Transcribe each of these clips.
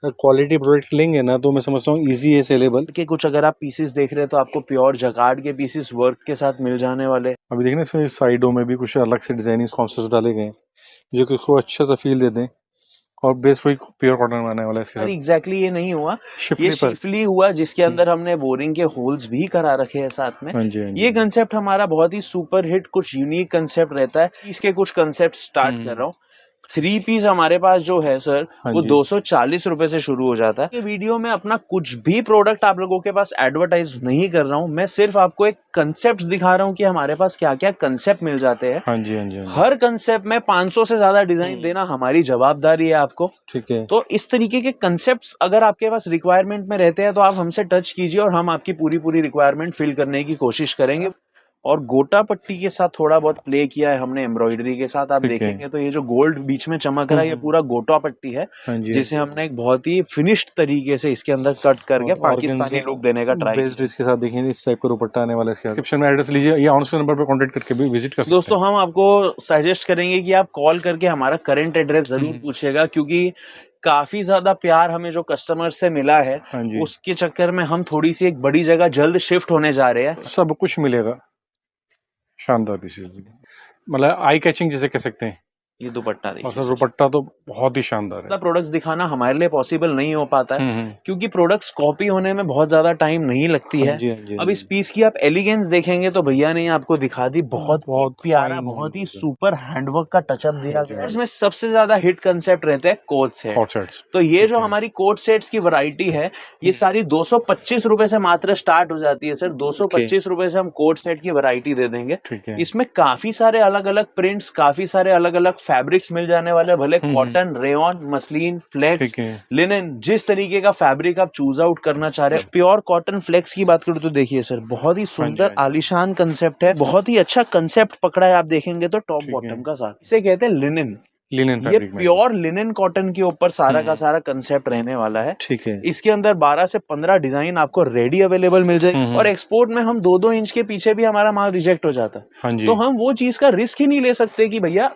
Quality product लेंगे ना तो मैं समझता हूँ ईजी है सेलेबल। के कुछ अगर आप पीसेस देख रहे हैं तो आपको प्योर जकार्ड के पीसेस वर्क के साथ मिल जाने वाले। अभी देखना इसमें साइडों में भी कुछ अलग से डिजाइनिंग कॉन्सेप्ट डाले गए हैं जो कि उसको अच्छा सा फील देते हैं, और बेस वही प्योर कॉटन बनाने वाला है इसके साथ। एग्जैक्टली ये नहीं हुआ, ये शिफली पर शिफली हुआ जिसके अंदर हमने बोरिंग के होल्स भी करा रखे हैं साथ में। हाँ जी हाँ जी। ये कंसेप्ट हमारा बहुत ही सुपर हिट, कुछ यूनिक कंसेप्ट रहता है। इसके कुछ कंसेप्ट स्टार्ट कर रहा हूँ। 3 पीस हमारे पास जो है सर हाँ वो जी। 240 रुपए से शुरू हो जाता है। ये वीडियो में अपना कुछ भी प्रोडक्ट आप लोगों के पास एडवर्टाइज नहीं कर रहा हूँ, मैं सिर्फ आपको एक कंसेप्ट दिखा रहा हूँ कि हमारे पास क्या क्या कंसेप्ट मिल जाते हैं। हाँ जी हाँ जी हाँ जी। हर कंसेप्ट में 500 से ज्यादा डिजाइन देना हमारी जवाबदारी है आपको। ठीक है। तो इस तरीके के कंसेप्ट्स अगर आपके पास रिक्वायरमेंट में रहते हैं तो आप हमसे टच कीजिए और हम आपकी पूरी रिक्वायरमेंट फिल करने की कोशिश करेंगे। और गोटा पट्टी के साथ थोड़ा बहुत प्ले किया है हमने, एम्ब्रॉयडरी के साथ। आप ठीक है। देखेंगे तो ये जो गोल्ड बीच में चमक रहा है ये पूरा गोटा पट्टी है, हाँ जी। जिसे हमने एक बहुत ही फिनिश्ड तरीके से इसके अंदर कट करके पाकिस्तानी लुक देने का ट्राई बेस्ड इसके साथ देखेंगे इस टाइप का दुपट्टा आने वाला है। इसके डिस्क्रिप्शन में एड्रेस लीजिए या ऑन नंबर पर कांटेक्ट करके भी विजिट कर सकते हैं। दोस्तों हम आपको सजेस्ट करेंगे कि आप कॉल करके हमारा करंट एड्रेस जरूर पूछिएगा, क्योंकि काफी ज्यादा प्यार हमें जो कस्टमर से मिला है हाँ जी। उसके चक्कर में हम थोड़ी सी एक बड़ी जगह जल्द शिफ्ट होने जा रहे हैं। सब कुछ मिलेगा, शानदार पीसेस, मतलब आई कैचिंग जिसे कह सकते हैं। ये दुपट्टा और देखिए सर सर। दुपट्टा तो बहुत ही शानदार है। प्रोडक्ट्स दिखाना हमारे लिए पॉसिबल नहीं हो पाता है क्योंकि प्रोडक्ट्स कॉपी होने में बहुत ज्यादा टाइम नहीं लगती हाँ है। जी हाँ जी हाँ अब इस जी। पीस की आप एलिगेंस देखेंगे तो भैया ने आपको दिखा दी, बहुत बहुत प्यारा, fine बहुत ही handwork है। सुपर हैंडवर्क का टचअप दिया जी, गया है। हाँ जी। इसमें सबसे ज्यादा हिट कंसेप्ट रहते हैं कोट Hot सेट्स। sets, तो ये ठीक जो है। हमारी कोट सेट्स की वैरायटी है ये सारी 225 रुपए से मात्र स्टार्ट हो जाती है सर। 225 रुपए से हम कोट सेट की वैरायटी दे देंगे। ठीक है। इसमें काफी सारे अलग अलग प्रिंट्स, काफी सारे अलग अलग फैब्रिक्स मिल जाने वाले, भले कॉटन, रेयॉन, मसलिन, फ्लेक्स, ठीक है। लिनन, जिस तरीके का फैब्रिक आप चूज आउट करना चाह रहे हैं। प्योर कॉटन फ्लेक्स की बात करूं तो देखिए सर बहुत ही सुंदर आलीशान कंसेप्ट है, बहुत ही अच्छा कंसेप्ट पकड़ा है। आप देखेंगे तो टॉप बॉटम का साथ, इसे कहते हैं लिनन। लिनन ये फैब्रिक में प्योर लिनन कॉटन के ऊपर सारा का सारा कंसेप्ट रहने वाला है। ठीक है। इसके अंदर 12 से 15 डिजाइन आपको रेडी अवेलेबल मिल जाएगी। और एक्सपोर्ट में हम 2-2 इंच के पीछे भी हमारा माल रिजेक्ट हो जाता है। हाँ जी। तो हम वो चीज का रिस्क ही नहीं ले सकते कि भैया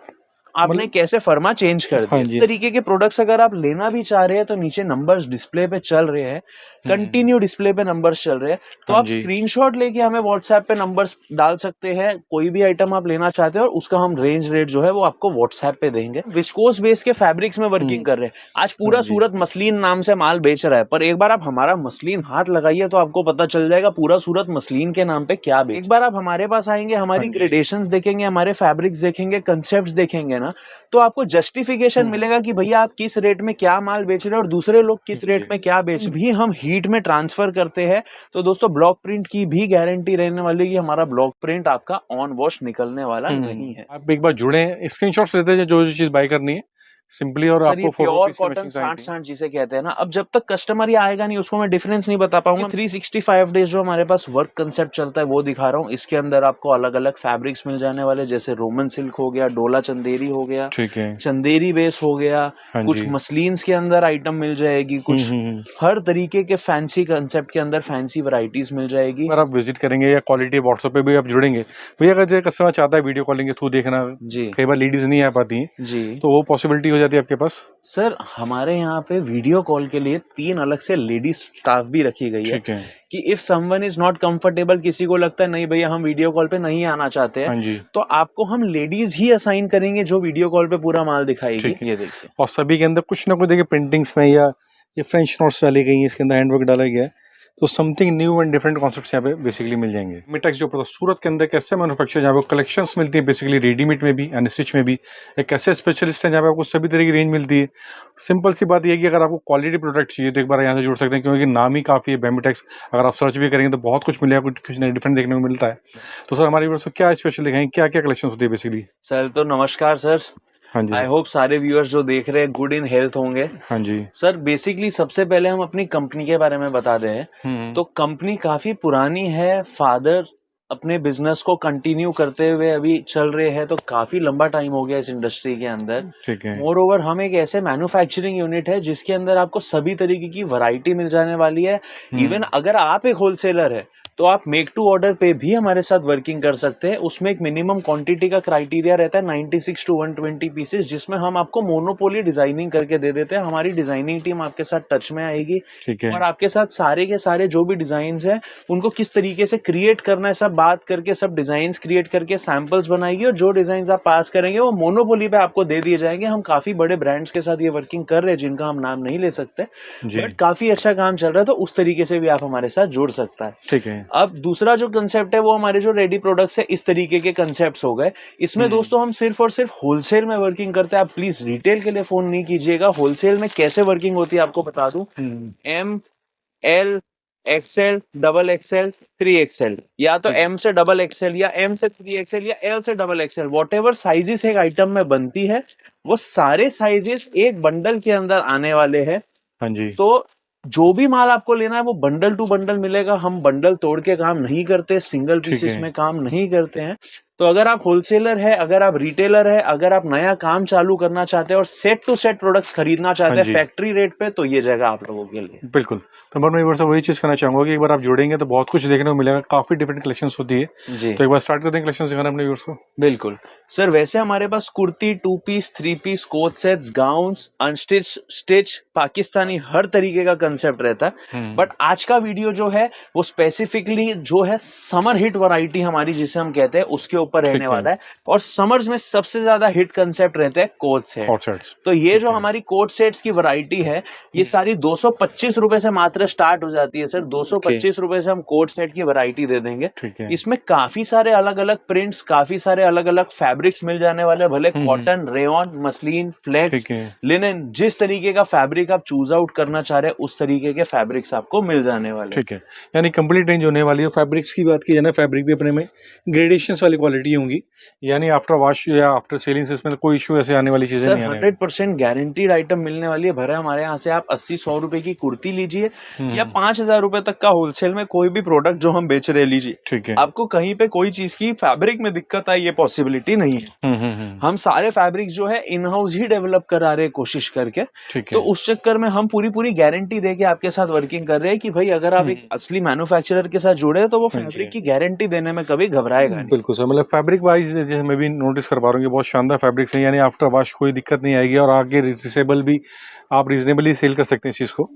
आपने कैसे फर्मा चेंज कर दिया। इस तरीके के प्रोडक्ट्स अगर आप लेना भी चाह रहे हैं तो नीचे नंबर्स डिस्प्ले पे चल रहे हैं, कंटिन्यू डिस्प्ले पे नंबर्स चल रहे हैं, तो आप स्क्रीनशॉट लेके हमें व्हाट्सएप पे नंबर्स डाल सकते हैं। कोई भी आइटम आप लेना चाहते हैं और उसका हम रेंज रेट जो है वो आपको व्हाट्सएप पे देंगे। विस्कोस बेस के फैब्रिक्स में वर्किंग कर रहे हैं। आज पूरा सूरत मसलिन नाम से माल बेच रहा है, पर एक बार आप हमारा मसलिन हाथ लगाइए तो आपको पता चल जाएगा पूरा सूरत मसलिन के नाम पे क्या बेच। एक बार आप हमारे पास आएंगे, हमारी ग्रेडेशंस देखेंगे, हमारे फैब्रिक्स देखेंगे, कंसेप्ट्स देखेंगे ना, तो आपको जस्टिफिकेशन मिलेगा कि भैया आप किस रेट में क्या माल बेच रहे हैं और दूसरे लोग किस रेट में क्या बेच रहे हैं। भी हम हीट में ट्रांसफर करते हैं। तो दोस्तों ब्लॉक प्रिंट की भी गारंटी रहने वाली है कि हमारा ब्लॉक प्रिंट आपका ऑन वॉश निकलने वाला नहीं है। आप एक बार जुड़े, स्क्रीनशॉट्स लेते हैं जो चीज बाय करनी है सिंपली, और सर आपको ये प्योर कॉटन 60-60 जिसे कहते हैं ना, अब जब तक कस्टमर ही आएगा नहीं उसको मैं डिफरेंस नहीं बता पाऊंगा। 365 डेज जो हमारे पास वर्क कंसेप्ट चलता है वो दिखा रहा हूँ। इसके अंदर आपको अलग अलग फैब्रिक्स मिल जाने वाले, जैसे रोमन सिल्क हो गया, डोला चंदेरी हो गया, ठीक है, चंदेरी बेस हो गया, कुछ मसलिन्स के अंदर आइटम मिल जाएगी, कुछ हर तरीके के फैंसी कंसेप्ट के अंदर फैंसी वैरायटीज मिल जाएगी। अगर आप विजिट करेंगे या क्वालिटी व्हाट्सएप पे भी आप जुड़ेंगे, भैया अगर कस्टमर चाहता है वीडियो कॉलिंग के थ्रू देखना, जी कई बार लेडीज नहीं आ पाती हैं जी, तो वो पॉसिबिलिटी हो जाती है आपके पास? सर हमारे यहाँ पे वीडियो कॉल के लिए 3 अलग से लेडीज स्टाफ भी रखी गई है कि if someone is not comfortable, किसी को लगता है नहीं भैया हम वीडियो कॉल पे नहीं आना चाहते हैं, तो आपको हम लेडीज ही असाइन करेंगे जो वीडियो कॉल पे पूरा माल दिखाएगी। ये देखिए, और सभी के अंदर कुछ ना कुछ देखिए प्रिंटिंग्स में या ये फ्रेंच नोट्स डाली गई है, इसके अंदर हैंडवर्क डाला गया है, तो something new and different concepts यहाँ पे बेसिकली मिल जाएंगे। मिटेक्स जो पता सूरत के अंदर कैसे मैन्युफैक्चर, जहाँ पे कलेक्शंस मिलती है बेसिकली रेडीमेड में भी एंड स्टिच में भी, एक ऐसे स्पेशलिस्ट है जहाँ पे आपको सभी तरह की रेंज मिलती है। सिंपल सी बात यह है कि अगर आपको क्वालिटी प्रोडक्ट चाहिए तो एक बार यहाँ से जुड़ सकते हैं, क्योंकि नाम ही काफ़ी है बैमिटेक्स। अगर आप सर्च भी करेंगे तो बहुत कुछ मिलेगा, कुछ डिफरेंट देखने को मिलता है। तो सर हमारी व्यूअर्स को क्या स्पेशल दिखाएंगे, क्या क्या कलेक्शन होती है बेसिकली? सर तो नमस्कार सर। हाँ जी। आई होप सारे व्यूअर्स जो देख रहे हैं गुड इन हेल्थ होंगे। हाँ जी सर बेसिकली सबसे पहले हम अपनी कंपनी के बारे में बता दें तो कंपनी काफी पुरानी है। फादर अपने बिजनेस को कंटिन्यू करते हुए अभी चल रहे हैं, तो काफी लंबा टाइम हो गया इस इंडस्ट्री के अंदर। ठीक है। मोर ओवर हम एक ऐसे मैन्युफैक्चरिंग यूनिट है जिसके अंदर आपको सभी तरीके की वैरायटी मिल जाने वाली है। इवन अगर आप एक होलसेलर है तो आप मेक टू ऑर्डर पे भी हमारे साथ वर्किंग कर सकते हैं। उसमें एक मिनिमम क्वांटिटी का क्राइटेरिया रहता है 96 टू 120 पीसेस, जिसमें हम आपको मोनोपोली डिजाइनिंग करके दे देते हैं। हमारी डिजाइनिंग टीम आपके साथ टच में आएगी और आपके साथ सारे के सारे जो भी डिजाइन है उनको किस तरीके से क्रिएट करना है सब बात करके, सब डिजाइन क्रिएट करके सैंपल्स बनाएगी और जो डिजाइन आप पास करेंगे वो मोनोपोली पे आपको दे दिए जाएंगे। हम काफी बड़े ब्रांड्स के साथ ये वर्किंग कर रहे हैं जिनका हम नाम नहीं ले सकते, बट काफी अच्छा काम चल रहा है, तो उस तरीके से भी आप हमारे साथ जुड़ सकता है। ठीक है। अब दूसरा जो कंसेप्ट है वो हमारे जो रेडी प्रोडक्ट्स है, इस तरीके के कंसेप्ट्स हो गए। इसमें दोस्तों हम सिर्फ और सिर्फ होलसेल में वर्किंग करते हैं। आप प्लीज रिटेल के लिए फोन नहीं कीजिएगा। होलसेल में कैसे वर्किंग होती है आपको बता दूं। M, L, XL, double XL, 3XL, या तो एम से डबल एक्सएल या एम से 3XL या एल से double XL, what ever sizes एक आइटम में बनती है वो सारे साइजेस एक बंडल के अंदर आने वाले हैं। हाँ जी। तो जो भी माल आपको लेना है वो बंडल टू बंडल मिलेगा। हम बंडल तोड़ के काम नहीं करते, सिंगल पीसेस में काम नहीं करते हैं। तो अगर आप होलसेलर है, अगर आप रिटेलर है, अगर आप नया काम चालू करना चाहते हैं और सेट टू सेट प्रोडक्ट्स खरीदना चाहते हैं फैक्ट्री रेट पे, तो ये जगह आप लोगों के लिए। बिल्कुल। तो मैं एक बार से वही चीज कहना चाहूंगा कि एक बार आप जुड़ेंगे तो बहुत कुछ देखने को मिलेगा, काफी डिफरेंट कलेक्शंस होती है जी। तो एक बार स्टार्ट करते हैं कलेक्शंस दिखाना अपने व्यूअर्स को। बिल्कुल सर, वैसे हमारे पास kurti, 2 piece, 3 piece, coat sets, gowns, unstitch, stitch, Pakistani, हर तरीके का कंसेप्ट रहता है। बट आज का वीडियो जो है वो स्पेसिफिकली जो है समर हिट वैरायटी हमारी जिसे हम कहते हैं उसके ऊपर रहने वाला है। और समर्स में सबसे ज्यादा हिट कंसेप्ट रहते हैं कोट सेट्स। तो ये जो हमारी कोट सेट्स की वैरायटी है ये सारी 225 रुपए से मात्र स्टार्ट हो जाती है सर। 225 रुपए से हम कोट सेट की वैरायटी दे देंगे। इसमें काफी सारे अलग अलग प्रिंट्स, काफी सारे अलग अलग फैब्रिक्स मिल जाने वाले, भले cotton, rayon, muslin, flex, linen, जिस तरीके का फैब्रिक आप चूज आउट करना चाह रहे हैं उस तरीके के फैब्रिक्स आपको मिल जाने वाले। ठीक है, यानी कंप्लीट रेंज होने वाली है। फैब्रिक्स की बात की जाए ना, फैब्रिक भी अपने में ग्रेडेशंस वाली क्वालिटी होंगी, यानी आफ्टर वॉश या आफ्टर सेलिंग से इसमें कोई इशू ऐसे आने वाली चीजें नहीं आने। 100% गारंटीड आइटम मिलने वाली है। भरे हमारे यहाँ से आप 80-100 रुपए की कुर्ती लीजिए या 5000 रुपए तक का होलसेल में कोई भी प्रोडक्ट जो हम बेच रहे लीजिए, ठीक है, आपको कहीं पे कोई चीज की फैब्रिक में दिक्कत आई ये पॉसिबिलिटी नहीं है। हम सारे फैब्रिक जो है इन हाउस ही डेवलप करा रहे हैं कोशिश करके। तो उस चक्कर में हम पूरी गारंटी देके आपके साथ वर्किंग कर रहे हैं कि भाई अगर आप एक असली मैन्युफैक्चरर के साथ जुड़े तो वो फैब्रिक की गारंटी देने में कभी घबराएगा नहीं। बिल्कुल सर, मतलब फैब्रिक वाइज मैं भी नोटिस कर पा रहा हूँ बहुत शानदार फैब्रिक्स हैं, यानी आफ्टर वॉश कोई दिक्कत नहीं आएगी और आगे रिसेबल भी आप रीजनेबली सेल कर सकते हैं इस चीज को।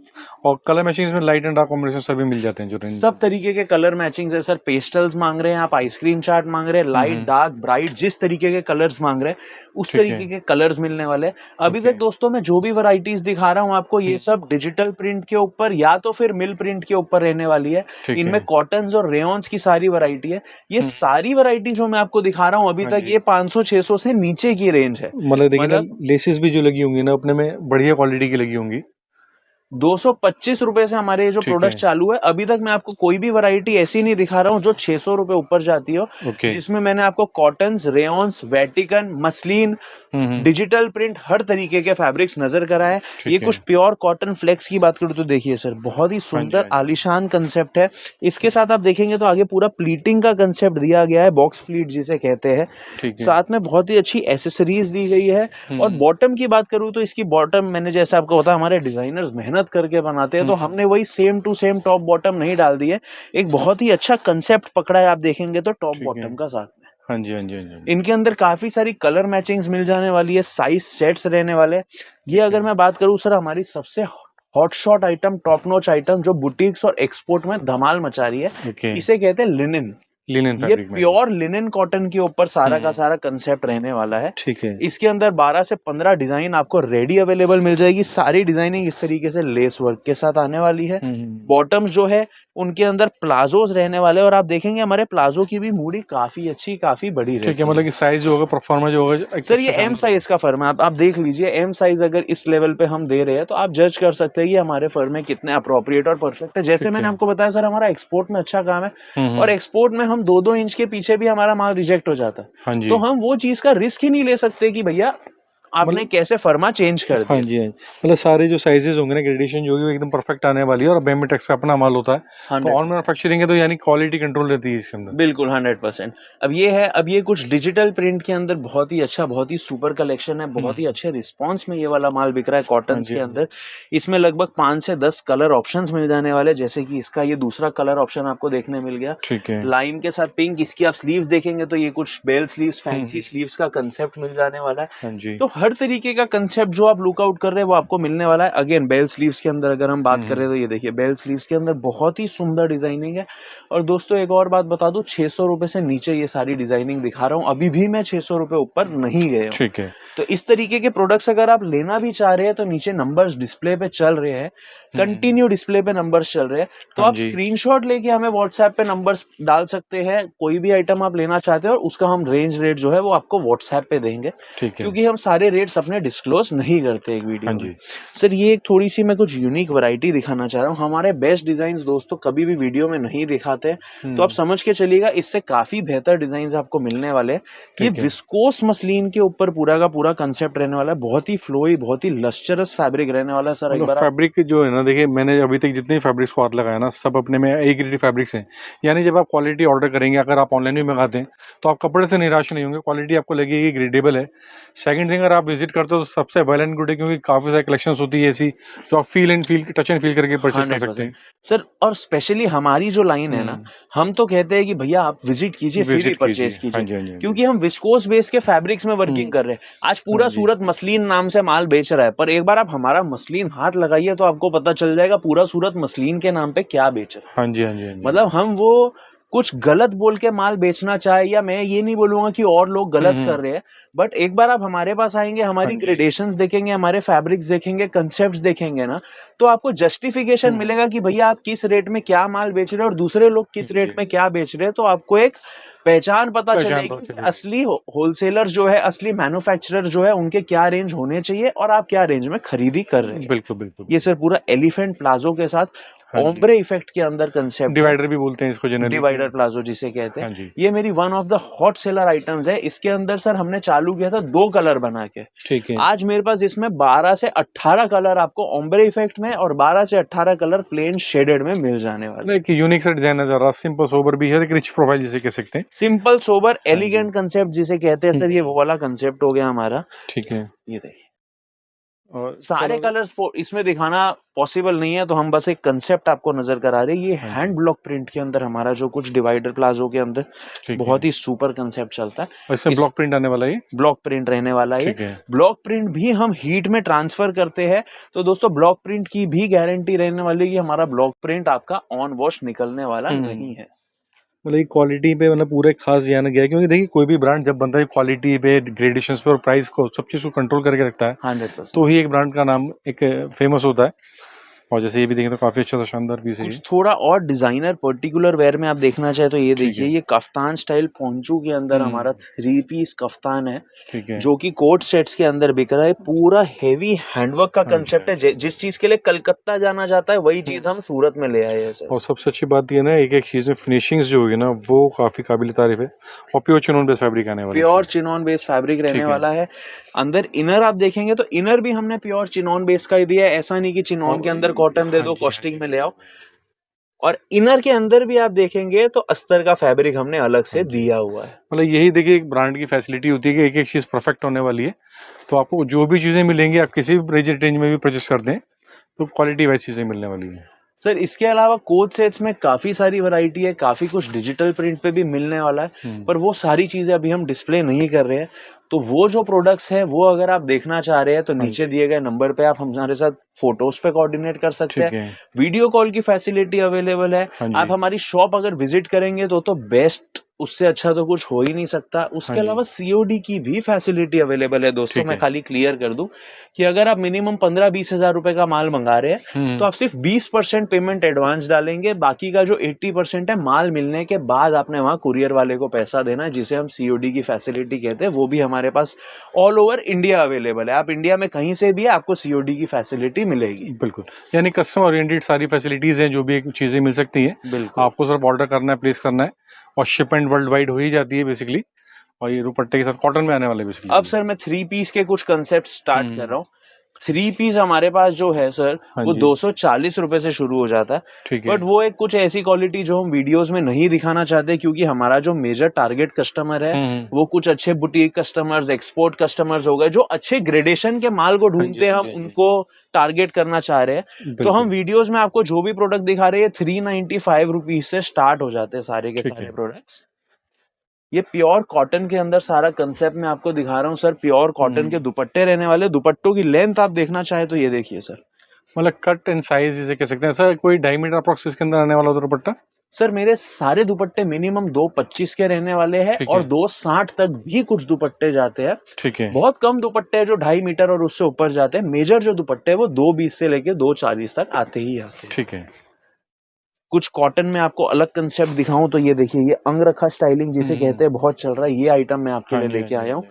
और कलर मैचिंग में लाइट एंड डार्क कॉम्बिनेशन सभी मिल जाते हैं जो सब तरीके के कलर मैचिंग है सर। पेस्टल्स मांग रहे हैं आप, आइसक्रीम चार्ट मांग रहे हैं, लाइट, डार्क, ब्राइट, जिस तरीके के कलर्स मांग रहे हैं उस तरीके के कलर्स मिलने वाले हैं। अभी तक दोस्तों मैं जो भी वैरायटीज दिखा रहा हूँ आपको ये सब डिजिटल प्रिंट के ऊपर या तो फिर मिल प्रिंट के ऊपर रहने वाली है। इनमें कॉटन्स और रेयॉन्स की सारी वैरायटी है। ये सारी वैरायटी जो मैं आपको दिखा रहा हूँ अभी तक ये 500-600 से नीचे की रेंज है। मतलब देखिए लेसेस भी जो लगी होंगी ना अपने में बढ़िया क्वालिटी की लगी होंगी। 225 रुपए से हमारे जो प्रोडक्ट चालू है। अभी तक मैं आपको कोई भी वैरायटी ऐसी नहीं दिखा रहा हूँ जो 600 रुपए ऊपर जाती हो। जिसमें मैंने आपको कॉटन्स, रेयॉन्स, वेटिकन, मसलिन, डिजिटल प्रिंट, हर तरीके के फैब्रिक्स नजर कराए। ये कुछ प्योर कॉटन फ्लेक्स की बात करूँ तो देखिए सर बहुत ही सुंदर आलीशान कंसेप्ट है। इसके साथ आप देखेंगे तो आगे पूरा प्लीटिंग का कंसेप्ट दिया गया है, बॉक्स प्लीट जिसे कहते हैं। साथ में बहुत ही अच्छी एसेसरीज दी गई है। और बॉटम की बात करूँ तो इसकी बॉटम मैंने जैसा आपको बताया हमारे डिजाइनर्स मेहनत करके बनाते हैं, तो हमने वही same to same top bottom नहीं डाल दी है। एक बहुत ही अच्छा कंसेप्ट पकड़ा है आप देखेंगे तो टॉप बॉटम का साथ में। हाँ जी, हाँ जी, हाँ जी। इनके अंदर काफी सारी कलर मैचिंग्स मिल जाने वाली है, साइज सेट्स रहने वाले। ये अगर मैं बात करूं सर हमारी सबसे hot shot item, top notch item जो बुटीक्स और एक्सपोर्ट में धमाल मचा रही है, इसे कहते हैं लिनन। ये प्योर लिनन कॉटन के ऊपर सारा का सारा कंसेप्ट रहने वाला है। ठीक है। इसके अंदर 12 से 15 डिजाइन आपको रेडी अवेलेबल मिल जाएगी। सारी डिजाइनिंग इस तरीके से लेस वर्क के साथ आने वाली है। बॉटम जो है उनके अंदर प्लाजोस रहने वाले और आप देखेंगे हमारे प्लाजो की भी मूडी काफी अच्छी, काफी बड़ी रहती है। मतलब कि साइज जो होगा परफॉर्मा जो होगा सर ये एम साइज का फर्म है। आप देख लीजिए एम साइज अगर इस लेवल पे हम दे रहे हैं तो आप जज कर सकते हैं कि हमारे फर्म में कितने अप्रोप्रिएट और परफेक्ट है। जैसे मैंने आपको बताया सर हमारा एक्सपोर्ट में अच्छा काम है और एक्सपोर्ट में हम 2-2 इंच के पीछे भी हमारा माल रिजेक्ट हो जाता है। तो हम वो चीज का रिस्क ही नहीं ले सकते कि भैया आपने मतलब कैसे फर्मा चेंज कर हाँ दिया। जी, हाँ जी। मतलब सारे जो साइजेस होंगे ना, ग्रेडेशन जो होगी वो एकदम परफेक्ट आने वाली है, और बेमिटेक्स का अपना माल होता है, तो ऑन 100%। मैन्युफैक्चरिंग है, तो यानी क्वालिटी कंट्रोल रहती है इसके अंदर। बिल्कुल 100%। अब ये है, अब ये कुछ डिजिटल प्रिंट के अंदर बहुत ही अच्छा, बहुत ही सुपर कलेक्शन है, बहुत ही अच्छे रिस्पॉन्स में ये वाला माल बिक रहा है हाँ कॉटन्स जी, के हाँ जी। अंदर। इसमें लगभग 5 से 10 कलर ऑप्शंस मिल जाने वाले, जैसे कि इसका ये दूसरा कलर ऑप्शन आपको देखने मिल गया। ठीक है। लाइम के साथ पिंक, इसकी आप स्लीव्स देखेंगे तो ये कुछ बेल स्लीव्स, हुँ, फैंसी हुँ। स्लीव्स का कंसेप्ट मिल जाने वाला है। हाँ जी। तो हर तरीके का कंसेप्ट जो आप लुक आउट कर रहे हैं वो आपको मिलने वाला है। अगेन बेल स्लीव्स के अंदर अगर हम बात हुँ, करें हुँ। तो ये देखिए बेल स्लीव्स के अंदर बहुत ही सुंदर डिजाइनिंग है। और दोस्तों एक और बात बता दूं, 600 रुपए से नीचे ये सारी डिजाइनिंग दिखा रहा हूँ, अभी भी मैं 600 रुपए ऊपर नहीं गए हूँ। ठीक है। तो इस तरीके के प्रोडक्ट्स अगर आप लेना भी चाह रहे हैं तो नीचे नंबर्स डिस्प्ले पे चल रहे हैं, हुँ, हुँ। कंटिन्यू डिस्प्ले पे नंबर्स चल रहे हैं। तो हाँ आप जी। स्क्रीनशॉट लेके हमें व्हाट्सएप पे नंबर्स डाल सकते हैं, कोई भी आइटम आप लेना चाहते हो, और उसका हम रेंज रेट जो है वो आपको व्हाट्सएप पे देंगे, ठीक है। क्योंकि हम सारे रेट्स अपने डिस्क्लोज नहीं करते एक हाँ वीडियो में। जी। सर ये एक थोड़ी सी मैं कुछ यूनिक वैरायटी दिखाना चाह रहा हूँ, हमारे बेस्ट डिजाइन दोस्तों कभी भी वीडियो में नहीं दिखाते हैं, तो आप हुँ, समझ के चलिएगा इससे काफी बेहतर डिजाइन आपको मिलने वाले हैं। ये ठीक है। विस्कोस मसलिन के ऊपर पूरा का पूरा कंसेप्ट रहने वाला है, बहुत ही फ्लोई, बहुत ही लस्चरस फैब्रिक रहने वाला है। सर एक मतलब बार आप फैब्रिक जो है ना, देखिए मैंने अभी तक जितने फैब्रिक्स को हाथ लगाया ना, सब अपने में ए ग्रेड फैब्रिक्स हैं। यानी जब आप क्वालिटी ऑर्डर करेंगे, अगर आप ऑनलाइन भी मंगाते हैं, तो आप कपड़े से निराश नहीं होंगे, क्वालिटी आपको लगेगी ग्रेडेबल है। सेकंड थिंग, अगर आप विजिट करते हो तो सबसे वेल एंड गुड है, क्योंकि काफ़ी सारी कलेक्शंस होती है ऐसी जो आप टच एंड फील करके परचेज कर सकते 100% हैं। सर, और स्पेशली हमारी जो लाइन है ना, हुँ, हम तो कहते हैं कि भैया आप विजिट कीजिए फिर ही विजिट परचेज कीजिए। हाँ कीजिए, जी, हाँ जी, हाँ जी। क्योंकि हम विस्कोस बेस के फैब्रिक्स में वर्किंग हुँ, कर रहे हैं। आज हाँ पूरा जी। सूरत मसलिन नाम से माल बेच रहा है, पर एक बार आप हमारा मसलिन हाथ लगाइए तो आपको पता चल जाएगा पूरा सूरत मसलिन के नाम पे क्या बेच रहा है। हाँ जी, हाँ जी, हाँ जी। मतलब हम वो कुछ गलत बोल के माल बेचना चाहे, या मैं ये नहीं बोलूंगा कि और लोग हुँ, गलत कर हुँ। रहे हैं, बट एक बार आप हमारे पास आएंगे, हाँ हमारी जी। ग्रेडेशंस देखेंगे, हमारे फैब्रिक्स देखेंगे, कंसेप्ट्स देखेंगे ना, तो आपको जस्टिफिकेशन हुँ, मिलेगा कि भैया आप किस रेट में क्या माल बेच रहे हैं और दूसरे लोग किस रेट जी। में क्या बेच रहे हैं। तो आपको एक पहचान पता पहचान चलेगी पता कि चलेगी। असली होलसेलर जो है, असली मैन्युफैक्चरर जो है, उनके क्या रेंज होने चाहिए और आप क्या रेंज में खरीदी कर रहे हैं। बिल्कुल, बिल्कुल, ये बिल्कुल। सर पूरा एलिफेंट प्लाजो के साथ हाँ जी। ओम्ब्रे इफेक्ट के अंदर कंसेप्ट है। डिवाइडर भी बोलते हैं इसको जनरली। डिवाइडर प्लाजो जिसे कहते हैं, हाँ जी। ये मेरी one of the hot seller items है। इसके अंदर सर हमने चालू किया था 2 कलर बना के। ठीक है। आज मेरे पास इसमें 12 से 18 कलर आपको ओम्ब्रे इफेक्ट में और 12 से 18 कलर प्लेन शेडेड में मिल जाने वाले। मतलब एक यूनिक सा डिजाइन नजर आ रहा है, सिंपल सोबर भी है, एक रिच प्रोफाइल जिसे कह सकते हैं। सिंपल सोबर हाँ जी। एलिगेंट कंसेप्ट जिसे कहते हैं हुँ, सर, ये वो वाला कंसेप्ट हो गया हमारा। ठीक है। ये देखिए, और सारे कलर। कलर्स इसमें दिखाना पॉसिबल नहीं है, तो हम बस एक कंसेप्ट आपको नजर करा रहे हैं। ये हाँ हैंड जी। ब्लॉक प्रिंट के अंदर हमारा जो कुछ डिवाइडर प्लाजो के अंदर ठीक है। बहुत ही सुपर कंसेप्ट चलता है। और इसमें इस ब्लॉक प्रिंट आने वाला है ये? ब्लॉक प्रिंट रहने वाला है ये। ठीक है। ब्लॉक प्रिंट भी हम हीट में ट्रांसफर करते हैं, तो दोस्तों ब्लॉक प्रिंट की भी गारंटी रहने वाली है कि हमारा ब्लॉक प्रिंट आपका ऑन वॉश निकलने वाला नहीं है। मतलब ये क्वालिटी पे मतलब पूरा एक खास ध्यान गया है, क्योंकि देखिए कोई भी ब्रांड जब बनता है क्वालिटी पे, ग्रेडेशंस पे और प्राइस को, सब चीज़ को कंट्रोल करके रखता है, 100%। तो ही एक ब्रांड का नाम एक फेमस होता है। और जैसे ये भी देखें तो काफ़ी अच्छा सा शानदार पीस है कुछ ये। थोड़ा और डिजाइनर पर्टिकुलर वेयर में आप देखना चाहे तो ये ठीक देखिए, है। ये कफ्तान स्टाइल पोंचू के अंदर हमारा हुँ, 3 पीस कफ्तान है, ठीक है। जो कि कोट सेट्स के अंदर बिक रहा है। पूरा हेवी हैंडवर्क का हाँ जी, हाँ कंसेप्ट है। जी। जिस चीज के लिए कलकत्ता जाना जाता है वही हुँ। चीज हम सूरत में ले आए हैं सर। और सबसे अच्छी बात ये है ना, एक-एक चीज़ में फिनिशिंग्स जो होगी ना, वो काफ़ी काबिल-ए-तारीफ़ है, और प्योर चिनोन बेस फैब्रिक आने वाला है प्योर इसमें। चिनॉन बेस फैब्रिक रहने ठीक है। वाला है। अंदर इनर आप देखेंगे तो इनर भी हमने प्योर चिनॉन बेस का ही दिया है। ऐसा नहीं कि चिनॉन के और अंदर कॉटन दे हाँ दो, जी, हाँ कॉस्टिंग जी, में हाँ ले जी। आओ। और इनर के अंदर भी आप देखेंगे तो अस्तर का फैब्रिक हमने अलग हाँ से जी। दिया हुआ है। मतलब यही देखिए एक ब्रांड की फैसिलिटी होती है कि एक-एक चीज़ परफेक्ट होने वाली है, तो आपको जो भी चीज़ें मिलेंगी, आप किसी भी बजट रेंज में भी परचेज़ कर दें, तो क्वालिटी वाइज़ चीज़ें मिलने वाली हैं। सर इसके अलावा कोच सेट्स में काफ़ी सारी वैरायटी है, काफ़ी कुछ डिजिटल प्रिंट पे भी मिलने वाला है, हुँ, पर वो सारी चीज़ें अभी हम डिस्प्ले नहीं कर रहे हैं। तो वो जो प्रोडक्ट्स हैं वो अगर आप देखना चाह रहे हैं तो हाँ नीचे जी, दिए गए नंबर पे आप हमारे साथ फोटोज़ पे कोऑर्डिनेट कर सकते हैं। ठीक है। वीडियो कॉल की फैसिलिटी अवेलेबल है। हाँ आप जी, हमारी शॉप अगर विजिट करेंगे तो बेस्ट, उससे अच्छा तो कुछ हो ही नहीं सकता। हाँ उसके जी, अलावा सीओडी की भी फैसिलिटी अवेलेबल है दोस्तों। ठीक मैं है। खाली क्लियर कर दूं कि अगर आप मिनिमम 15-20 हज़ार रुपए का माल मंगा रहे हैं तो हुँ, आप सिर्फ 20% पेमेंट एडवांस डालेंगे, बाकी का जो 80% है माल मिलने के बाद आपने वहां कुरियर वाले को पैसा देना है, जिसे हम सीओडी की फैसिलिटी कहते हैं। वो भी हमारे पास ऑल ओवर इंडिया अवेलेबल है। आप इंडिया में कहीं से भी आपको सीओडी की फैसिलिटी मिलेगी। बिल्कुल, यानी कस्टमर ओरिएंटेड सारी फैसिलिटीज़ हैं, जो भी एक चीज़ें मिल सकती हैं, बिल्कुल। आपको सिर्फ ऑर्डर करना है, प्लेस करना है, और शिप एंड वर्ल्ड वाइड हो ही जाती है बेसिकली। और ये दुपट्टे के साथ कॉटन में आने वाले बेसिकली। अब सर मैं 3 पीस के कुछ कंसेप्ट स्टार्ट कर रहा हूँ। 3 पीस हमारे पास जो है सर हाँ वो जी। 240 रुपए से शुरू हो जाता है। ठीक है। बट वो एक कुछ ऐसी क्वालिटी जो हम वीडियोस में नहीं दिखाना चाहते, क्योंकि हमारा जो मेजर टारगेट कस्टमर है वो कुछ अच्छे बुटीक कस्टमर्स, एक्सपोर्ट कस्टमर्स हो गए, जो अच्छे ग्रेडेशन के माल को ढूंढते हैं, हम उनको टारगेट करना चाह रहे हैं। तो हम वीडियोस में आपको जो भी प्रोडक्ट दिखा रहे हैं 395 रुपीज से स्टार्ट हो जाते हैं सारे के सारे प्रोडक्ट्स। ये प्योर कॉटन के अंदर सारा कंसेप्ट मैं आपको दिखा रहा हूँ सर। प्योर कॉटन के दुपट्टे रहने वाले। दुपट्टों की लेंथ आप देखना चाहे तो ये देखिए सर, मतलब कट एंड साइज जिसे कह सकते हैं सर। कोई डायमीटर अप्रोक्स इसके अंदर आने वाला दुपट्टा? सर मेरे सारे दुपट्टे मिनिमम 225 के रहने वाले हैं और 260 तक भी कुछ दुपट्टे जाते हैं। ठीक है। बहुत कम दुपट्टे हैं जो 2.5 मीटर और उससे ऊपर जाते हैं। मेजर जो दुपट्टे हैं वो 220 से लेके 240 तक आते ही आते हैं। ठीक है। कुछ कॉटन में आपको अलग कंसेप्ट दिखाऊं तो ये देखिए, ये अंगरखा स्टाइलिंग जिसे कहते हैं बहुत चल रहा है। ये आइटम मैं आपके लिए लेके आया हूँ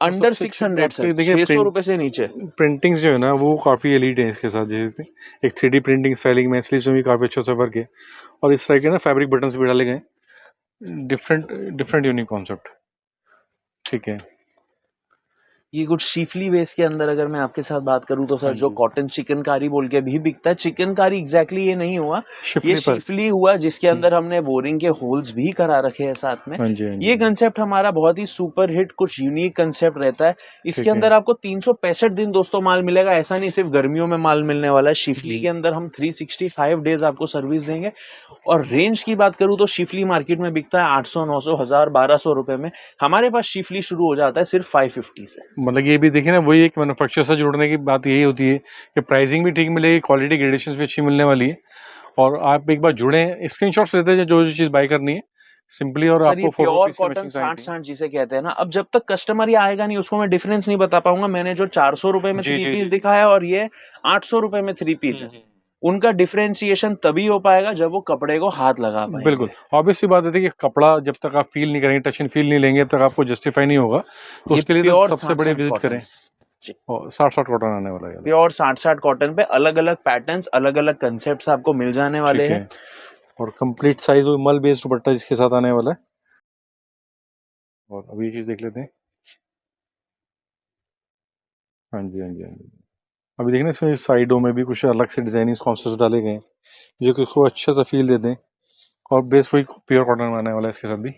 अंडर 600 सर, 600 रुपए से नीचे। प्रिंटिंग्स जो है ना वो काफ़ी एलीट है इसके साथ। जैसे एक 3D प्रिंटिंग स्टाइलिंग में इसलिए भी काफ़ी अच्छा सा वर्क है, और इस तरह के ना फैब्रिक बटन्स भी डाले गए। Different unique concept. ठीक है। ये कुछ शिफली बेस के अंदर अगर मैं आपके साथ बात करूं तो सर जो कॉटन चिकनकारी बोल के भी बिकता है, चिकनकारी एग्जैक्टली ये नहीं हुआ, ये शिफली हुआ जिसके अंदर हमने बोरिंग के होल्स भी करा रखे हैं साथ में। ये कंसेप्ट हमारा बहुत ही सुपर हिट, कुछ यूनिक कंसेप्ट रहता है। इसके अंदर आपको 365 दिन दोस्तों माल मिलेगा। ऐसा नहीं सिर्फ गर्मियों में माल मिलने वाला है। शिफली के अंदर हम 365 डेज आपको सर्विस देंगे। और रेंज की बात करूं तो शिफली मार्केट में बिकता है 800, 900, 1000, 1200 रुपए में। हमारे पास शिफली शुरू हो जाता है सिर्फ 550 से। मतलब ये भी देखिए ना, वही एक मैन्युफैक्चर से जुड़ने की बात यही होती है कि प्राइसिंग भी ठीक मिलेगी, क्वालिटी ग्रेडेशंस भी अच्छी मिलने वाली है। और आप एक बार जुड़े, स्क्रीनशॉट्स लेते हैं जो चीज़ बाय करनी है सिंपली, और आपको प्योर कॉटन 60-60 जिसे कहते हैं ना, अब जब तक कस्टमर ही आएगा नहीं उसको मैं डिफरेंस नहीं बता पाऊंगा। मैंने जो 400 रुपए में 3 पीस दिखाया और ये 800 रुपए में 3 पीस है, उनका डिफरेंशिएशन तभी हो पाएगा जब वो कपड़े को हाथ लगा पाएंगे। बिल्कुल ऑब्वियस सी बात है कि कपड़ा जब तक आप फील नहीं करेंगे, टच एंड फील नहीं लेंगे, तब तक आपको जस्टिफाई नहीं होगा। तो उसके लिए तो सबसे बड़े विजिट करें। 60-60 कॉटन आने वाला है। प्योर 60-60 कॉटन पे अलग अलग पैटर्न्स, अलग अलग कंसेप्ट आपको मिल जाने वाले हैं। और कंप्लीट साइज वो मल बेस्ड दुपट्टा जिसके साथ आने वाला है। और अभी ये चीज देख लेते हैं। हाँ जी हाँ जी हाँ जी। अभी देखना इसमें साइडों में भी कुछ अलग से डिजाइनिंग कॉन्सेप्ट डाले गए हैं जो कि उसको अच्छा सा फील देते हैं। और बेस वही प्योर कॉटन में आने वाला है इसके साथ भी।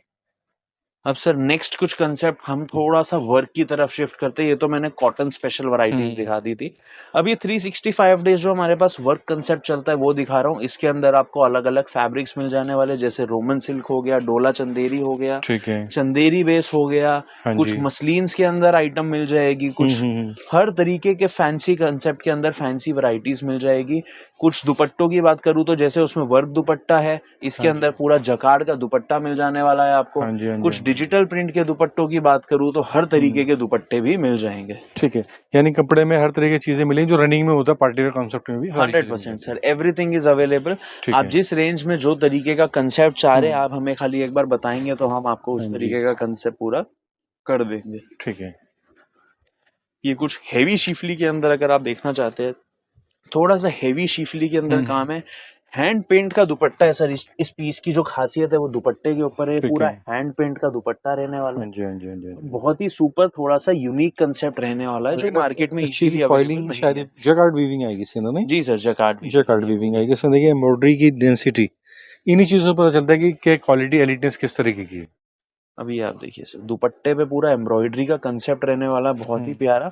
अब सर नेक्स्ट कुछ कंसेप्ट हम थोड़ा सा वर्क की तरफ शिफ्ट करते हैं। ये तो मैंने कॉटन स्पेशल वैरायटीज दिखा दी थी। अब ये 365 डेज जो हमारे पास वर्क कंसेप्ट चलता है वो दिखा रहा हूँ। इसके अंदर आपको अलग अलग फैब्रिक्स मिल जाने वाले, जैसे रोमन सिल्क हो गया, डोला चंदेरी हो गया, चंदेरी बेस हो गया, कुछ मसलिन्स के अंदर आइटम मिल जाएगी, कुछ हर तरीके के फैंसी कंसेप्ट के अंदर फैंसी वैरायटीज मिल जाएगी। कुछ दुपट्टों की बात करूँ तो जैसे उसमें वर्क दुपट्टा है, इसके अंदर पूरा जकार्ड का दुपट्टा मिल जाने वाला है आपको। कुछ डिजिटल प्रिंट के दुपट्टों की बात करूं तो हर तरीके के दुपट्टे भी मिल जाएंगे। ठीक है, यानी कपड़े में हर तरह की चीजें मिलेंगी जो रनिंग में होता है, पार्टी वेयर कॉन्सेप्ट में भी 100% सर, एवरीथिंग इज अवेलेबल। आप जिस रेंज में जो तरीके का कंसेप्ट चाह रहे हैं आप हमें खाली एक बार बताएंगे तो हम आपको उस तरीके का कंसेप्ट पूरा कर देंगे। ठीक है। ये कुछ हेवी शिफली के अंदर अगर आप देखना चाहते हैं, थोड़ा सा हेवी शिफली के अंदर काम है। हैंड पेंट का दुपट्टा है सर। इस पीस की जो खासियत है वो दुपट्टे के ऊपर है। पूरा हैंड पेंट का दुपट्टा रहने वाला है। बहुत ही सुपर, थोड़ा सा यूनिक कंसेप्ट रहने वाला है जो मार्केट में इजीली फॉइलिंग, शायद जकार्ड वीविंग आएगी इसके अंदर। नहीं जी सर, जकार्ड वीविंग आएगी इसमें। देखिए एम्ब्रॉयडरी की डेंसिटी, इन्हीं चीजों पर पता चलता है कि क्वालिटी एलिटनेस किस तरीके की है। अभी आप देखिए सर, दुपट्टे पे पूरा एम्ब्रॉयडरी का कंसेप्ट रहने वाला, बहुत ही प्यारा।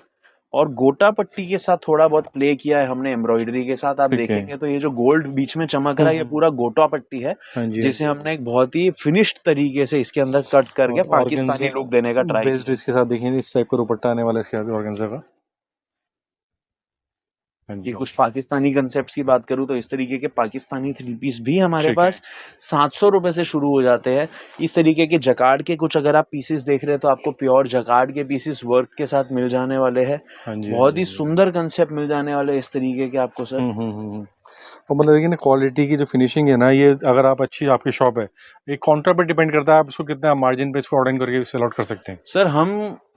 और गोटा पट्टी के साथ थोड़ा बहुत प्ले किया है हमने एम्ब्रॉयडरी के साथ। आप देखेंगे तो ये जो गोल्ड बीच में चमक रहा है ये पूरा गोटा पट्टी है, जिसे हमने एक बहुत ही फिनिश्ड तरीके से इसके अंदर कट करके पाकिस्तानी लुक देने का ट्राई किया। इसके साथ देखेंगे इस टाइप का दुपट्टा आने वाला है इसके साथ ऑर्गेन्जा का। कि कुछ पाकिस्तानी कंसेप्ट्स की बात करूं तो इस तरीके के पाकिस्तानी 3 पीस भी हमारे पास 700 रुपए से शुरू हो जाते हैं। इस तरीके के जकार्ड के कुछ अगर आप पीसेस देख रहे हैं तो आपको प्योर जकार्ड के पीसेस वर्क के साथ मिल जाने वाले हैं। बहुत ही सुंदर कंसेप्ट मिल जाने वाले इस तरीके के आपको सर। और मतलब देखिए ना क्वालिटी की जो फिनिशिंग है ना, ये अगर आप अच्छी आपकी शॉप है, एक काउंटर पर डिपेंड करता है आप इसको कितना मार्जिन पे इसको ऑर्डर करके सेल आउट कर सकते हैं। सर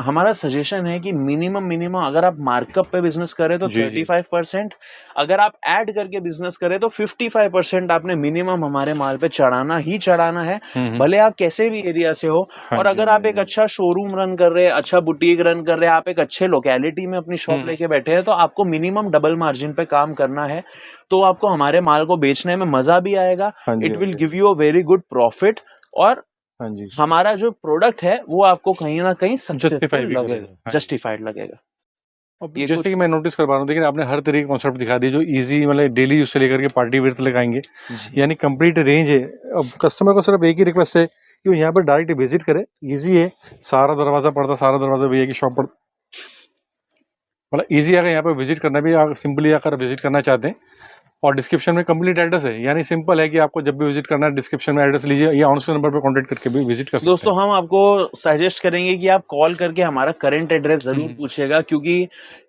हमारा सजेशन है कि मिनिमम अगर आप मार्कअप पे बिजनेस करें तो जी, जी। 35%, अगर आप ऐड करके बिजनेस करें तो 55% आपने मिनिमम हमारे माल पे चढ़ाना ही चढ़ाना है, भले आप कैसे भी एरिया से हो। हाँ और जी, अगर हाँ आप जी, एक हाँ जी। अच्छा शोरूम रन कर रहे हैं, अच्छा बुटीक रन कर रहे हैं, आप एक अच्छे लोकेलिटी में अपनी शॉप लेके बैठे हैं, तो आपको मिनिमम डबल मार्जिन पे काम करना है, तो आपको हमारे माल को बेचने में मजा भी आएगा। हाँ जी, इट हाँ विल जी। Give you a very good profit, और हाँ जी, हमारा जो प्रोडक्ट है वो आपको कहीं ना कहीं जस्टिफाई सक्सेसफुल भी लगेगा, करेगा। हाँ जी। जस्टिफाइड लगेगा। अब ये जैसे कुछ कि मैं नोटिस कर पा रहा हूँ, देखिए आपने हर तरह के कॉन्सेप्ट दिखा दिए जो ईज़ी मतलब डेली यूज़ से लेकर के पार्टी वेयर तक लगाएँगे, जी यानी कंप्लीट रेंज है। अब कस्टमर को सिर्फ एक ही रिक्वेस्ट है कि वो यहाँ पर डायरेक्ट विज़िट करे, ईज़ी है, सारा दरवाज़ा भैया की शॉप पर मतलब ईज़ी है। अगर यहाँ पे विज़िट करना भी आप सिंपली अगर विज़िट करना चाहते हैं, और डिस्क्रिप्शन में कंप्लीट एड्रेस है, यानी सिंपल है कि आपको जब भी विज़िट करना है डिस्क्रिप्शन में एड्रेस लीजिए या ऑन स्क्रीन नंबर पे कॉन्टैक्ट करके भी विज़िट कर सकते दोस्तों, हैं। हम आपको सजेस्ट करेंगे कि आप कॉल करके हमारा करंट एड्रेस जरूर पूछिएगा, क्योंकि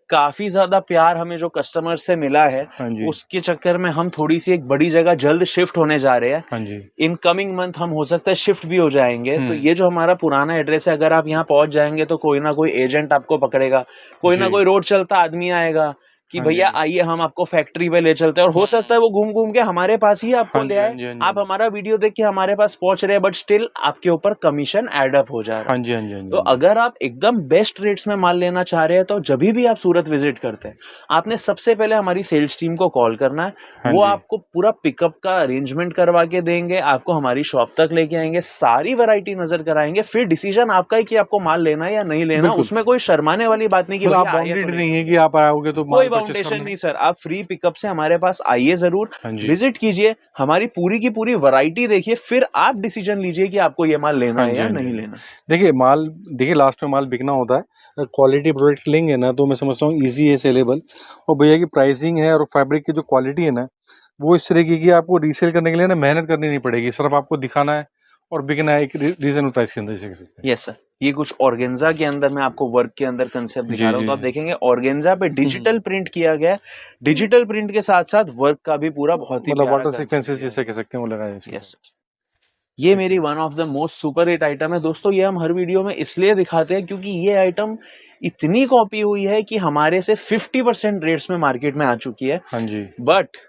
काफी ज्यादा प्यार हमें जो कस्टमर से मिला है, हाँ जी, उसके चक्कर में हम थोड़ी सी एक बड़ी जगह जल्द शिफ्ट होने जा रहे हैं। हाँ जी। इन कमिंग मंथ हम हो सकता है शिफ्ट भी हो जाएंगे, तो हुँ, ये जो हमारा पुराना एड्रेस है, अगर आप यहाँ पहुंच जाएंगे तो कोई ना कोई एजेंट आपको पकड़ेगा, कोई ना जी। कोई रोड चलता आदमी आएगा कि हाँ जी, भैया हाँ जी। आइए हम आपको फैक्ट्री पे ले चलते हैं, और हो सकता है वो घूम घूम के हमारे पास ही आपको हाँ ले जी, हाँ आए। जी, हाँ जी, हाँ आप जी। हमारा वीडियो देख के हमारे पास पहुंच रहे हैं, बट स्टिल आपके ऊपर कमीशन एड अप हो जा रहा हाँ है। जी, हाँ जी, हाँ जी, तो हाँ जी। अगर आप एकदम बेस्ट रेट्स में माल लेना चाह रहे हैं, तो जभी भी आप सूरत विजिट करते हैं, आपने सबसे पहले हमारी सेल्स टीम को कॉल करना है। हाँ वो जी। आपको पूरा पिकअप का अरेंजमेंट करवा के देंगे, आपको हमारी शॉप तक लेके आएंगे, सारी वैरायटी नजर कराएंगे, फिर डिसीजन आपका है कि आपको माल लेना है या नहीं लेना। बिल्कुल, उसमें कोई शर्माने वाली बात नहीं कि मतलब आप भैया आइए तो बाउंडेड ले नहीं लो। है कि आप आओगे तो कोई माल परचेज़ बाउंडेशन करना है। नहीं सर, आप फ्री पिकअप से हमारे पास आइए जरूर, हाँ जी। विजिट कीजिए, हमारी पूरी की पूरी वैरायटी देखिए, फिर आप डिसीजन लीजिए कि आपको ये माल लेना हाँ है जी, या हाँ जी, हाँ नहीं जी। लेना। देखिए माल देखिए लास्ट में माल बिकना होता है। अगर क्वालिटी प्रोडक्ट लेंगे ना तो मैं समझता हूँ ईज़ी है सेलेबल, और भैया की प्राइसिंग है और फैब्रिक की जो क्वालिटी है ना, वो इस तरीके की आपको रीसेल करने के लिए ना मेहनत करनी नहीं पड़ेगी। सिर्फ आपको दिखाना है और बिकना है एक रीज़नेबल प्राइस के अंदर जिसे कह सकते हैं। यस सर, ये कुछ ऑर्गेन्जा के अंदर मैं आपको वर्क के अंदर कंसेप्ट दिखा जी, रहा हूँ, जी, तो आप जी। देखेंगे ऑर्गेन्जा पे डिजिटल प्रिंट किया गया है। डिजिटल प्रिंट के साथ साथ वर्क का भी पूरा बहुत ही मतलब प्यारा वाटर कंसेप्ट सीक्वेंसेस दिया जिसे है। कह सकते हैं वो लगाया है इसके यस ऊपर। सर, ये ठीक मेरी है। One of the most super hit item है दोस्तों। ये हम हर वीडियो में इसलिए दिखाते हैं क्योंकि ये आइटम इतनी कॉपी हुई है कि हमारे से 50% रेट्स में मार्केट में आ चुकी है। हाँ जी। बट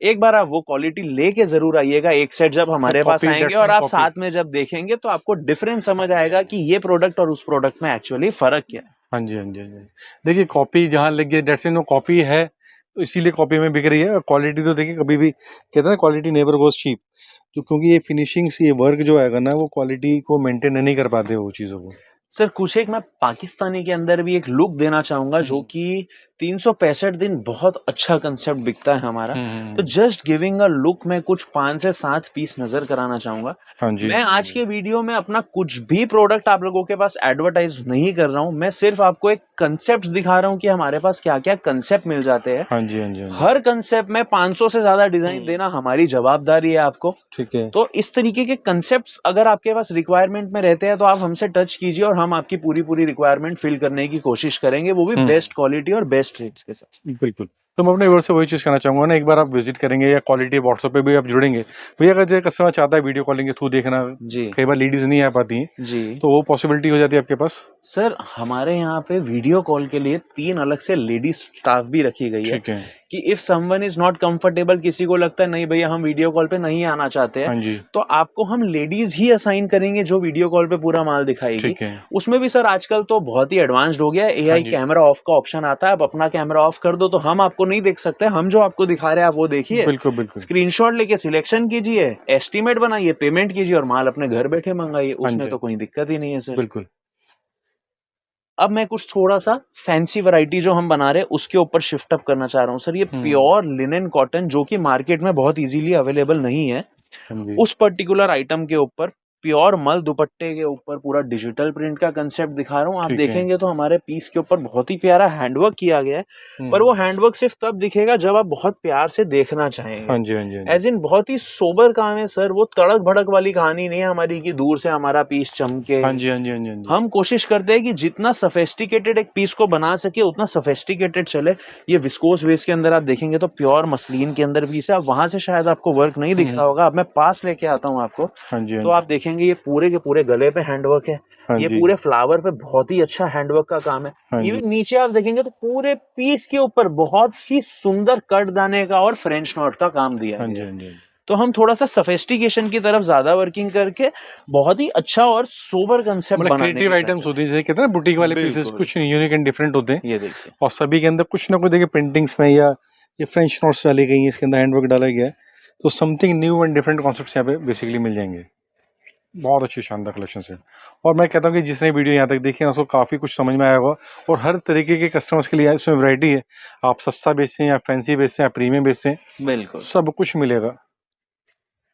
एक बार आप वो क्वालिटी लेके जरूर आइएगा एक सेट, जब सर हमारे पास कॉपी आएंगे दैट्स और नॉट आप कॉपी। साथ में जब देखेंगे तो आपको डिफरेंस समझ आएगा कि ये प्रोडक्ट और उस प्रोडक्ट में एक्चुअली फर्क क्या है। हाँ जी, हाँ जी, हाँ जी। देखिए कॉपी जहाँ लग गई दैट्स नो कॉपी है, तो इसीलिए कॉपी में बिक रही है। क्वालिटी तो देखिए कभी भी कहते हैं ना क्वालिटी नेवर गोज़ चीप। तो क्योंकि ये फिनिशिंग्स ये वर्क जो आएगा ना वो क्वालिटी को मेंटेन नहीं कर पाते वो चीज़ों को। सर कुछ एक मैं पाकिस्तानी के अंदर भी एक लुक देना चाहूंगा, जो कि 365 दिन बहुत अच्छा कंसेप्ट बिकता है हमारा। तो हुँ। जस्ट गिविंग अ लुक मैं कुछ 5 से 7 पीस नजर कराना चाहूंगा। हाँ जी। मैं आज के वीडियो में अपना कुछ भी प्रोडक्ट आप लोगों के पास एडवर्टाइज नहीं कर रहा हूं, मैं सिर्फ आपको एक कंसेप्ट दिखा रहा हूं कि हमारे पास क्या क्या कंसेप्ट मिल जाते हैं। हाँ जी, हाँ जी, हाँ जी। हर कंसेप्ट में 500 से ज्यादा डिजाइन देना हमारी जवाबदारी है आपको। ठीक है। तो इस तरीके के कंसेप्ट्स अगर आपके पास रिक्वायरमेंट में रहते हैं तो आप हमसे टच कीजिए, और हम आपकी पूरी पूरी रिक्वायरमेंट फिल करने की कोशिश करेंगे, वो भी बेस्ट क्वालिटी और बेस्ट रेट्स के साथ। बिल्कुल। तो मैं अपने व्यूअर्स से वही चीज़ कहना चाहूँगा ना, एक बार आप विज़िट करेंगे या क्वालिटी व्हाट्सएप पे भी आप जुड़ेंगे। भैया अगर जो कस्टमर चाहता है वीडियो कॉलिंग के थ्रू देखना, जी कई बार लेडीज़ नहीं आ पाती हैं, जी तो वो पॉसिबिलिटी हो जाती है आपके पास? सर, हमारे यहाँ पे वीडियो कॉल के लिए 3 अलग से लेडीज स्टाफ भी रखी गई है ठीक है। कि if someone is not comfortable, किसी को लगता है नहीं भैया हम वीडियो कॉल पे नहीं आना चाहते हैं, हाँ जी। तो आपको हम लेडीज ही असाइन करेंगे जो वीडियो कॉल पे पूरा माल दिखाएगी। ठीक है। उसमें भी सर आजकल तो बहुत ही एडवांस्ड हो गया है, हाँ एआई जी। कैमरा ऑफ का ऑप्शन आता है, आप अपना कैमरा ऑफ कर दो तो हम आपको नहीं देख सकते, हम जो आपको दिखा रहे हैं आप वो देखिए, बिल्कुल, बिल्कुल। स्क्रीनशॉट लेके सिलेक्शन कीजिए, एस्टीमेट बनाइए, पेमेंट कीजिए और माल अपने घर बैठे मंगाइए, हाँ उसमें जी, तो कोई दिक्कत ही नहीं है सर। बिल्कुल। अब मैं कुछ थोड़ा-सा फैंसी वैरायटी जो हम बना रहे हैं उसके ऊपर शिफ्ट अप करना चाह रहा हूँ सर। ये प्योर लिनेन कॉटन जो कि मार्केट में बहुत इजीली अवेलेबल नहीं है, हाँ जी। उस पर्टिकुलर आइटम के ऊपर प्योर मल दुपट्टे के ऊपर पूरा डिजिटल प्रिंट का कंसेप्ट दिखा रहा हूँ। आप ठीक है। देखेंगे तो हमारे पीस के ऊपर बहुत ही प्यारा हैंडवर्क किया गया है, पर वो हैंडवर्क सिर्फ तब दिखेगा जब आप बहुत प्यार से देखना चाहेंगे। हाँ जी, हाँ जी, हाँ जी। एज इन बहुत ही सोबर काम है सर, वो तड़क भड़क वाली कहानी नहीं है हमारी कि दूर से हमारा पीस चमके। हाँ जी, हाँ जी, हाँ जी, हाँ जी। हम कोशिश करते हैं कि जितना सफेस्टिकेटेड एक पीस को बना सके उतना सफेस्टिकेटेड चले। ये विस्कोस वेस्ट के अंदर आप देखेंगे तो प्योर मसलिन के अंदर पीस है। अब वहां से शायद आपको वर्क नहीं दिख रहा होगा, अब मैं पास लेके आता हूँ आपको, हाँ जी, हाँ तो जी। आप देखेंगे ये पूरे के पूरे गले पे हैंडवर्क है। हाँ ये जी। पूरे फ्लावर पे बहुत ही अच्छा हैंडवर्क का काम है। हाँ जी। इवन नीचे आप देखेंगे तो पूरे पीस के ऊपर बहुत ही सुंदर कट दाने का और फ्रेंच नॉट का काम दिया हाँ जी, गया है। हाँ जी। तो हम थोड़ा सा सफेस्टिकेशन की तरफ ज्यादा वर्किंग करके बहुत ही अच्छा और सोबर कंसेप्ट मतलब बनाने क्रिएटिव की आइटम्स होती है, जैसे कहते हैं ना बुटीक वाले पीसेस बिल्कुल। कुछ यूनिक एंड डिफरेंट होते हैं, ये देखिए, और सभी के अंदर कुछ ना कुछ देखिए प्रिंटिंग्स में या ये फ्रेंच नोट्स डाली गई हैं, इसके अंदर हैंडवर्क डाला गया है, तो something new and different concepts यहाँ पे बेसिकली मिल जाएंगे। बहुत अच्छी शानदार कलेक्शन है, और मैं कहता हूँ कि जिसने वीडियो यहाँ तक देखी है ना उसको काफ़ी कुछ समझ में आया होगा, और हर तरीके के कस्टमर्स के लिए इसमें वैरायटी है। आप सस्ता बेचते हैं या फैंसी बेचते हैं या प्रीमियम बेचते हैं, बिल्कुल सब कुछ मिलेगा।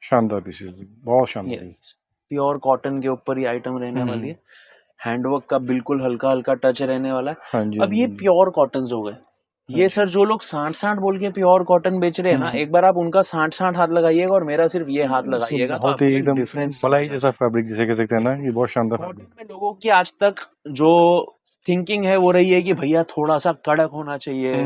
शानदार पीसेज, बहुत शानदार। प्योर कॉटन के ऊपर ये आइटम रहने वाली है। हैंडवर्क का बिल्कुल हल्का हल्का टच रहने वाला है। हाँ जी, अब ये प्योर कॉटन हो गए। ये सर जो लोग 60-60 बोल के प्योर कॉटन बेच रहे हैं ना, एक बार आप उनका 60-60 हाथ लगाइएगा और मेरा सिर्फ ये हाथ लगाइएगा, तो बहुत ही आपको एक एकदम डिफरेंस मलाई जैसा फैब्रिक जिसे कह सकते हैं ना, ये बहुत शानदार कॉटन फैब्रिक। में लोगों की आज तक जो थिंकिंग है वो रही है कि भैया थोड़ा सा कड़क होना चाहिए,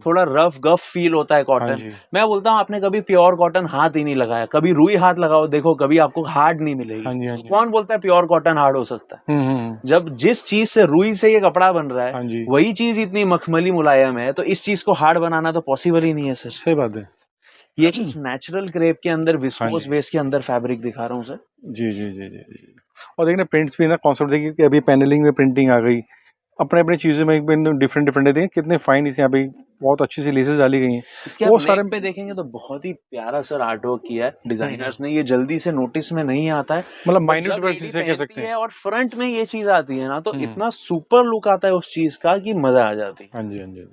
थोड़ा रफ गफ फील होता है हाँ कॉटन। जी। मैं बोलता हूँ आपने कभी प्योर कॉटन हाथ ही नहीं लगाया, कभी रुई हाथ लगाओ देखो, कभी आपको हार्ड नहीं मिलेगी। हाँ जी, हाँ जी। कौन बोलता है प्योर कॉटन हार्ड हो सकता है? जब जिस चीज से रुई से ये कपड़ा बन रहा हाँ है जी। वही चीज इतनी मखमली मुलायम है, तो इस चीज को हार्ड बनाना तो पॉसिबल ही नहीं है सर। सही बात है। ये कुछ नेचुरल क्रेप के अंदर हाँ विस्कोस जी। बेस के अंदर फैब्रिक दिखा रहा हूँ सर। जी, जी, जी, जी, जी। और देखिए ना प्रिंट्स भी ना कॉन्सेप्ट देखिए कि अभी पैनलिंग में प्रिंटिंग आ गई, अपने-अपने चीज़ों में एकदम डिफरेंट-डिफरेंट है, देखिए कितने फाइन इस यहाँ पे बहुत अच्छी सी लेसेस डाली गई हैं। इसके वो आप सारे नेक पे देखेंगे तो बहुत ही प्यारा सर आर्ट वर्क किया है डिजाइनर्स ने। ये जल्दी से नोटिस में नहीं आता है, मतलब बट माइन्यूट जब वर्क लेडी जिसे कह सकते पहनती हैं। है और फ्रंट में ये चीज आती है ना, तो इतना सुपर लुक आता है उस चीज का कि मजा आ जाती है। हाँ जी, हाँ जी।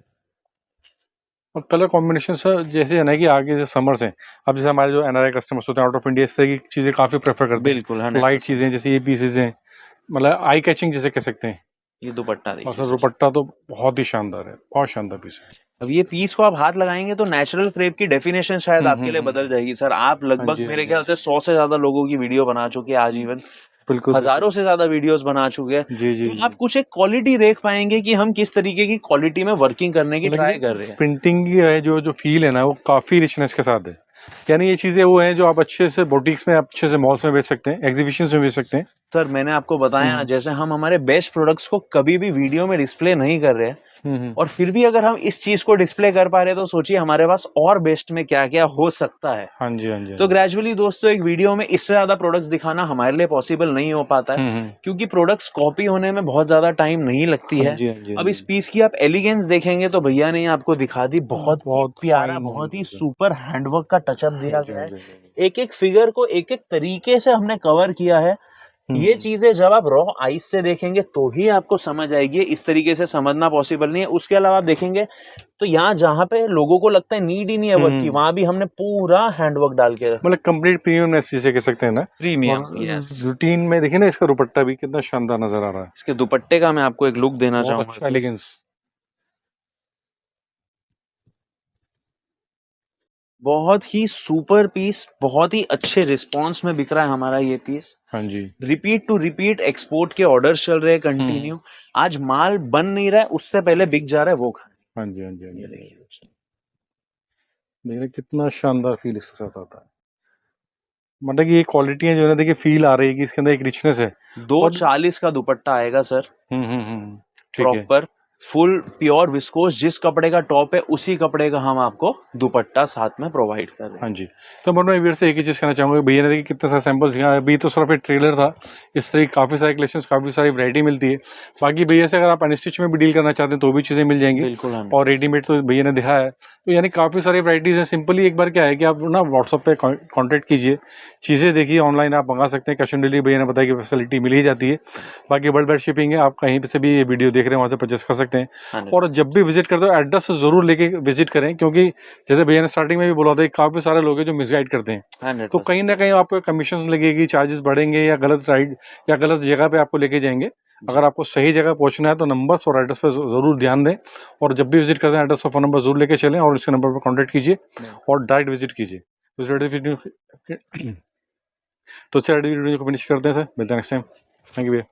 और कलर कॉम्बिनेशन सर जैसे है ना कि आगे जैसे समर्स हैं, अब जैसे हमारे जो एनआरआई कस्टमर्स होते हैं आउट ऑफ इंडिया, इस तरह की चीज़ें काफ़ी प्रेफर करते हैं। बिल्कुल लाइट 100%। चीज़ें जैसे ये पीसेज हैं, मतलब आई कैचिंग जिसे कह सकते हैं। ये दुपट्टा और देखिए सर सर। दुपट्टा तो बहुत ही शानदार है, बहुत शानदार पीस है। अब ये पीस को आप हाथ लगाएंगे तो नेचुरल क्रेप की डेफिनेशन शायद आपके लिए बदल जाएगी सर। आप हाँ लगभग जी, हाँ मेरे जी। ख्याल से 100 से ज्यादा लोगों की वीडियो बना चुके हैं आज, इवन बिल्कुल, हजारों बिल्कुल। से ज्यादा वीडियोस बना चुके हैं। जी, जी, तो जी। आप कुछ एक क्वालिटी देख पाएंगे कि हम किस तरीके की क्वालिटी में वर्किंग करने की मतलब ट्राई ये कर रहे हैं। प्रिंटिंग की है जो फ़ील है ना वो काफ़ी रिचनेस के साथ है। यानी ये चीज़ें वो हैं जो आप अच्छे से बुटीक्स में, आप अच्छे से मॉल्स में बेच सकते हैं, एग्ज़िबिशंस में बेच सकते हैं। सर मैंने आपको बताया ना, जैसे हम हमारे बेस्ट प्रोडक्ट्स को कभी भी वीडियो में डिस्प्ले नहीं कर रहे हैं, और फिर भी अगर हम इस चीज को डिस्प्ले कर पा रहे हैं तो सोचिए हमारे पास और बेस्ट में क्या क्या हो सकता है। हाँ जी, हाँ जी, हाँ तो जी। ग्रेजुअली दोस्तों एक वीडियो में इससे ज्यादा प्रोडक्ट्स दिखाना हमारे लिए पॉसिबल नहीं हो पाता है, क्योंकि प्रोडक्ट्स कॉपी होने में बहुत ज्यादा टाइम नहीं लगती हाँ है। जी, हाँ जी, हाँ अब इस जी। पीस की आप एलिगेंस देखेंगे तो भैया ने आपको दिखा दी, बहुत ही बहुत प्यारा, फाइन बहुत ही हैंडवर्क है। सुपर हैंडवर्क का टचअप दिया हाँ जी, गया हाँ है। जी, हाँ जी। एक एक फिगर को एक एक तरीके से हमने कवर किया है। ये चीजें जब आप रॉ आइज से देखेंगे तो ही आपको समझ आएगी, इस तरीके से समझना पॉसिबल नहीं है। उसके अलावा आप देखेंगे तो यहाँ जहाँ पे लोगों को लगता है नीड ही नहीं है वर्क की, वहां भी हमने पूरा हैंडवर्क डाल के रखा। मतलब कंप्लीट प्रीमियमनेस जिसे कह सकते हैं ना। प्रीमियम, और यस। रूटीन में देखिए ना इसका दुपट्टा भी कितना शानदार नज़र आ रहा है। इसके दुपट्टे का मैं आपको एक लुक देना बहुत चाहूंगा अच्छा सर। एलिगेंस। बहुत ही सुपर पीस, बहुत ही अच्छे रिस्पांस में बिक रहा है हमारा ये पीस। हाँ जी। रिपीट टू रिपीट एक्सपोर्ट के ऑर्डर्स चल रहे हैं कंटिन्यू। आज माल बन नहीं रहा है, उससे पहले बिक जा रहा है वो खाने। हाँ जी, हाँ जी, हाँ ये जी। देखिए दोस्तों, देख रहे हैं कितना शानदार फील इसके साथ आता है। मतलब कि ये क्वालिटियाँ जो है ना देखिए फील आ रही है कि इसके अंदर एक रिचनेस है। और 240 का दुपट्टा आएगा सर, ठीक है। Proper full pure viscous. जिस कपड़े का टॉप है उसी कपड़े का हम आपको दुपट्टा साथ में प्रोवाइड कर रहे हैं। हाँ जी। तो मैं व्यूअर्स से एक ही चीज़ कहना चाहूँगा, भैया ने देखिए कितने सारे सैंपल्स दिखाए, अभी तो सिर्फ एक ट्रेलर था। इस तरह की काफ़ी सारे कलेक्शंस, काफ़ी सारी वैरायटी मिलती है। बाकी भैया से अगर आप अनस्टिच में भी डील करना चाहते हैं तो भी चीज़ें मिल जाएंगी। बिल्कुल और रेडीमेड तो भैया ने दिखाया है, तो यानी काफ़ी सारी वैराइटीज़ हैं। सिंपली एक बार क्या है कि आप ना व्हाट्सअप पे कॉन्टैक्ट कीजिए, चीज़ें देखिए, ऑनलाइन आप मंगा सकते हैं, कैश ऑन डिलीवरी भैया ने बताया कि फैसिलिटी मिल ही जाती है। बाकी वर्ल्ड वाइड शिपिंग है, आप कहीं से भी ये वीडियो देख रहे हैं वहाँ से परचेस कर सकते हैं। सकते हैं। 100% और जब भी विजिट करते हो एड्रेस जरूर लेके विजिट करें, क्योंकि जैसे भैया ने स्टार्टिंग में भी बोला था कि काफी सारे लोग हैं जो मिसगाइड करते हैं, तो 100% कहीं ना कहीं आपको कमीशन लगेगी, चार्जेस बढ़ेंगे या गलत राइड या गलत जगह पे आपको लेके जाएंगे। जी। अगर आपको सही जगह पहुंचना है तो नंबर्स और एड्रेस पर जरूर ध्यान दें, और जब भी विजिट करते हैं एड्रेस और फोन नंबर जरूर लेके चलें और इसके नंबर पर कॉन्टैक्ट कीजिए और डायरेक्ट विजिट कीजिए। तो वीडियो को फिनिश करते हैं सर, मिलते हैं नेक्स्ट टाइम। थैंक यू भैया।